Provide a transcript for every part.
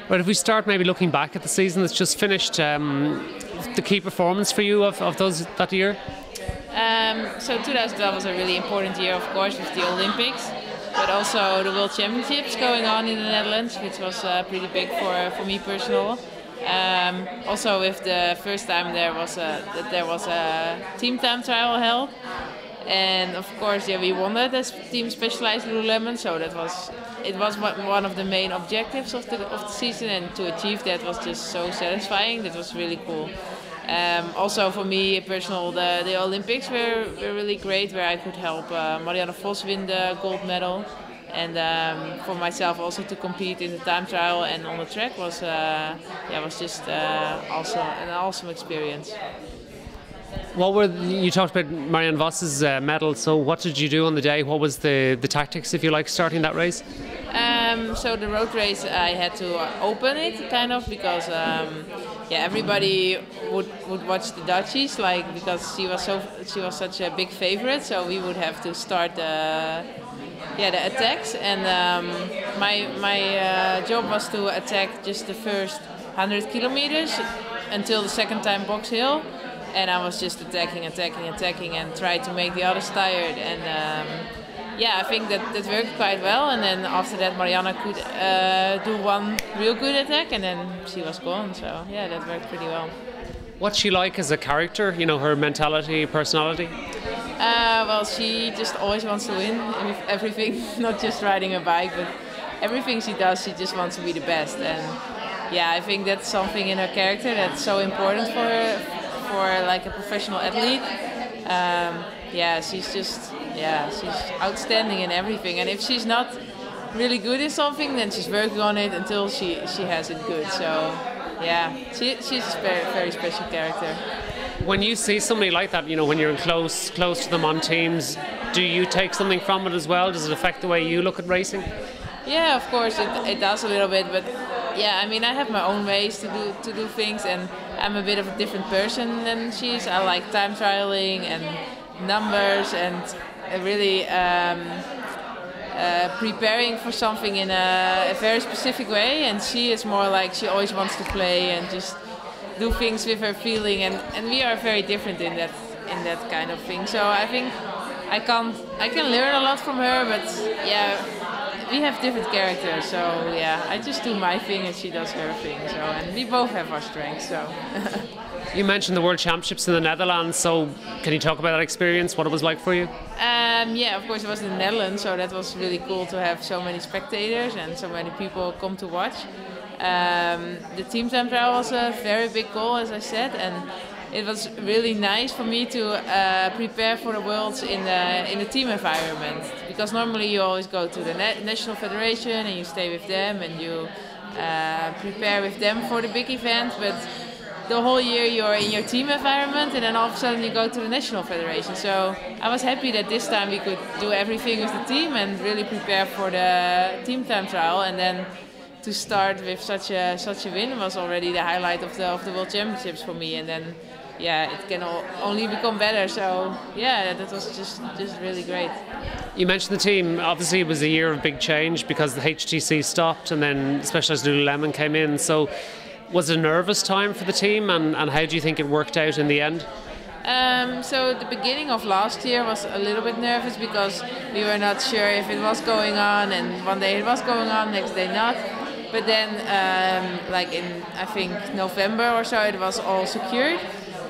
Right, if we start maybe looking back at the season that's just finished, the key performance for you of that year? So 2012 was a really important year, of course, with the Olympics, but also the World Championships going on in the Netherlands, which was pretty big for me personal. Also, with the first time there was a team time trial held, and of course, yeah, we won that as team specialized lululemon. So it was one of the main objectives of the season, and to achieve that was just so satisfying. That was really cool. Also for me personal, the Olympics were really great, where I could help Marianne Vos win the gold medal, and for myself also to compete in the time trial and on the track was just also an awesome experience. You talked about Marianne Vos's medal, so what did you do on the day? What was the tactics, if you like, starting that race? So the road race, I had to open it kind of because everybody would watch the Dutchies, like, because she was such a big favorite, so we would have to start the attacks, and my job was to attack just the first 100 kilometers until the second time Box Hill, and I was just attacking and tried to make the others tired, and I think that worked quite well. And then after that, Marianne could do one real good attack, and then she was gone. So yeah, that worked pretty well. What's she like as a character? You know, her mentality, personality? Well, she just always wants to win with everything, not just riding a bike, but everything she does, she just wants to be the best. And yeah, I think that's something in her character that's so important for her, for like a professional athlete. She's outstanding in everything, and if she's not really good at something, then she's working on it until she has it good. So yeah, she's a very, very special character. When you see somebody like that, you know, when you're close to them on teams, do you take something from it as well? Does it affect the way you look at racing? Yeah, of course it does a little bit, but yeah, I mean, I have my own ways to do things, and I'm a bit of a different person than she is. I like time trialing and numbers and really preparing for something in a very specific way, and she is more like she always wants to play and just do things with her feeling, and we are very different in that kind of thing. So I think I can learn a lot from her, but yeah, we have different characters. So yeah, I just do my thing and she does her thing. So, and we both have our strengths. So. You mentioned the World Championships in the Netherlands, so can you talk about that experience, what it was like for you? Yeah, of course it was in the Netherlands, so that was really cool to have so many spectators and so many people come to watch. The team time trial was a very big goal, as I said, and it was really nice for me to prepare for the Worlds in the team environment, because normally you always go to the national federation and you stay with them and you prepare with them for the big event, but the whole year you're in your team environment, and then all of a sudden you go to the national federation. So I was happy that this time we could do everything with the team and really prepare for the team time trial, and then to start with such a win was already the highlight of the World Championships for me. And then yeah, it can only become better. So yeah, that was just really great. You mentioned the team. Obviously it was a year of big change because the HTC stopped and then Specialized Lululemon came in. So was it a nervous time for the team, and how do you think it worked out in the end? So the beginning of last year was a little bit nervous because we were not sure if it was going on, and one day it was going on, next day not. But then like in, I think, November or so, it was all secured.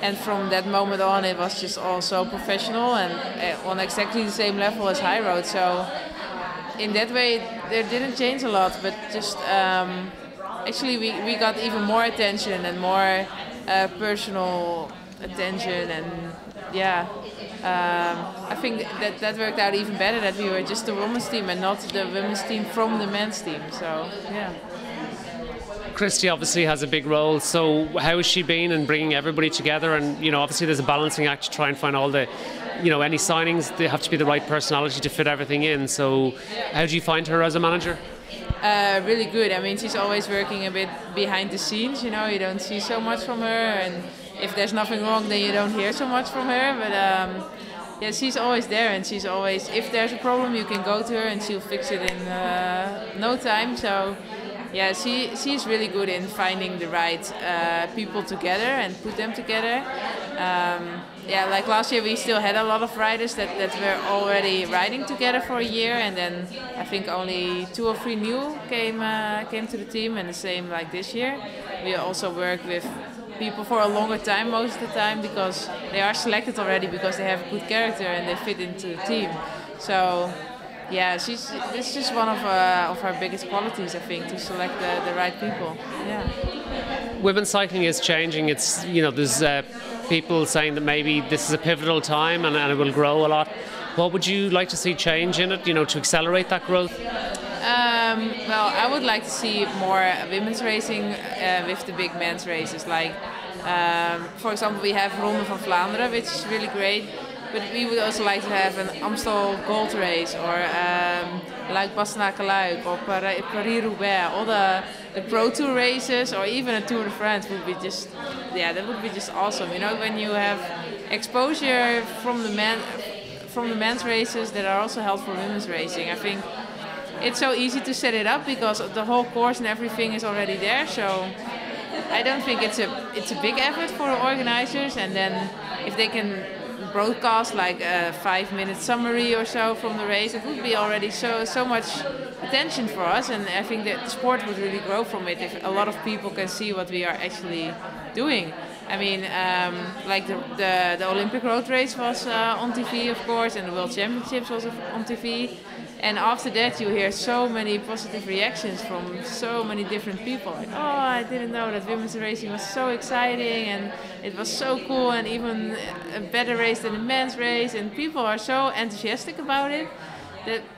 And from that moment on, it was just all so professional and on exactly the same level as high road. So in that way, there didn't change a lot, but just actually we got even more attention and more personal attention, and yeah, I think that worked out even better, that we were just the women's team and not the women's team from the men's team. So yeah. Christy obviously has a big role, so how has she been in bringing everybody together? And you know, obviously there's a balancing act to try and find all the, you know, any signings, they have to be the right personality to fit everything in. So how do you find her as a manager? Really good. I mean, she's always working a bit behind the scenes, you know, you don't see so much from her, and if there's nothing wrong, then you don't hear so much from her. But yeah, she's always there, and she's always, if there's a problem, you can go to her and she'll fix it in no time. So Yeah, she's really good in finding the right people together and put them together. Yeah, like last year we still had a lot of riders that were already riding together for a year, and then I think only 2 or 3 new came to the team, and the same like this year. We also work with people for a longer time most of the time because they are selected already because they have a good character and they fit into the team. So yeah, this is just one of our biggest qualities, I think, to select the right people. Yeah. Women's cycling is changing. It's, you know, there's people saying that maybe this is a pivotal time and it will grow a lot. What would you like to see change in it, you know, to accelerate that growth? Well, I would like to see more women's racing with the big men's races. Like, for example, we have Ronde van Vlaanderen, which is really great. But we would also like to have an Amstel Gold Race or Luik-Bastenaken-Luik or Paris-Roubaix. All the Pro Tour races or even a Tour de France would be just, yeah, that would be just awesome. You know, when you have exposure from the men's races that are also held for women's racing. I think it's so easy to set it up because the whole course and everything is already there. So I don't think it's a big effort for the organizers. And then if they can broadcast like a 5-minute summary or so from the race, it would be already so much attention for us, and I think that the sport would really grow from it if a lot of people can see what we are actually doing. I mean, like the Olympic road race was on TV, of course, and the World Championships was on TV. And after that, you hear so many positive reactions from so many different people. Like, oh, I didn't know that women's racing was so exciting, and it was so cool, and even a better race than the men's race. And people are so enthusiastic about it.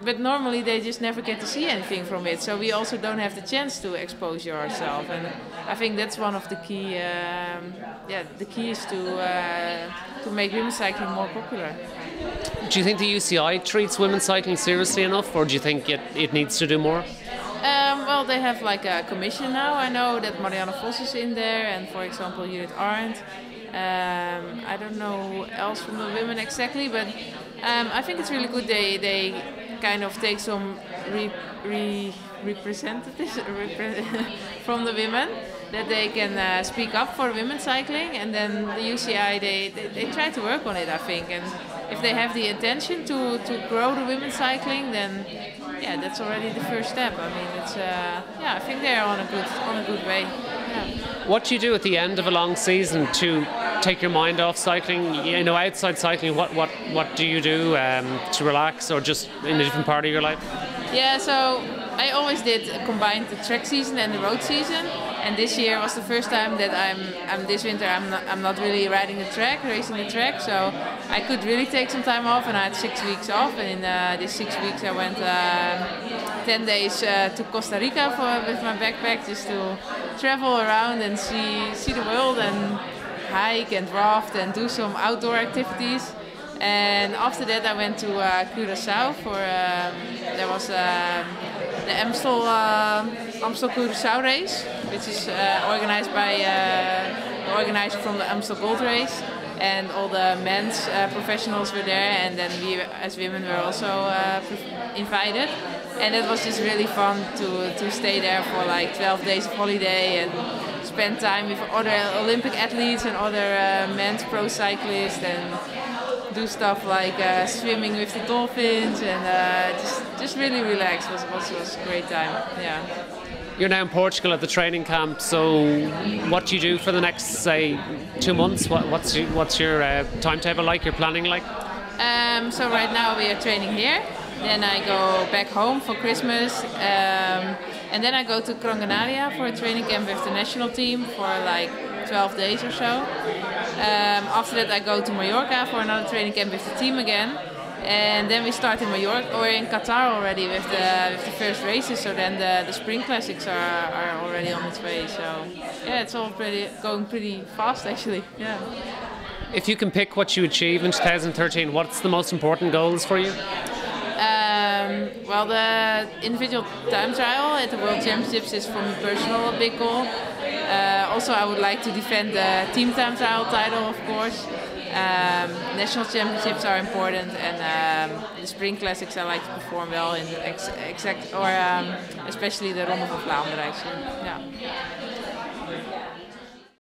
But normally they just never get to see anything from it. So we also don't have the chance to expose ourselves. And I think that's one of the key, the keys to make women's cycling more popular. Do you think the UCI treats women's cycling seriously enough, or do you think it needs to do more? Well, they have like a commission now. I know that Marianne Vos is in there, and for example, Judith Arndt. I don't know who else from the women exactly, but I think it's really good they kind of take some representatives from the women, that they can speak up for women's cycling, and then the UCI they try to work on it, I think. And if they have the intention to grow the women's cycling, then yeah, that's already the first step. I mean, it's I think they're on a good way. Yeah. What do you do at the end of a long season to take your mind off cycling? You know, outside cycling, what do you do to relax, or just in a different part of your life? Yeah, so I always did combine the track season and the road season, and this year was the first time that this winter I'm not really riding the track, racing the track, so I could really take some time off, and I had 6 weeks off, and in these 6 weeks I went 10 days to Costa Rica with my backpack, just to travel around and see the world and hike and raft and do some outdoor activities. And after that I went to Curaçao for there was the Amstel Curaçao race, which is organized by the organizer from the Amstel Gold Race, and all the men's professionals were there, and then we as women were also invited, and it was just really fun to stay there for like 12 days of holiday and spend time with other Olympic athletes and other men's pro cyclists, and do stuff like swimming with the dolphins, and just really relax. Was a great time. Yeah. You're now in Portugal at the training camp. So, what do you do for the next, say, 2 months? What's your timetable like? Your planning like? So right now we are training here. Then I go back home for Christmas, and then I go to Gran Canaria for a training camp with the national team for like 12 days or so. After that I go to Mallorca for another training camp with the team again, and then we start in Mallorca or in Qatar already with the first races. So then the spring classics are already on its way. So yeah, it's all going pretty fast actually. Yeah. If you can pick what you achieve in 2013, what's the most important goals for you? Well, the individual time trial at the World Championships is for me personal a big goal. Also, I would like to defend the team time trial title, of course. National championships are important, and the spring classics I like to perform well in, especially the Ronde van Vlaanderen actually. Yeah.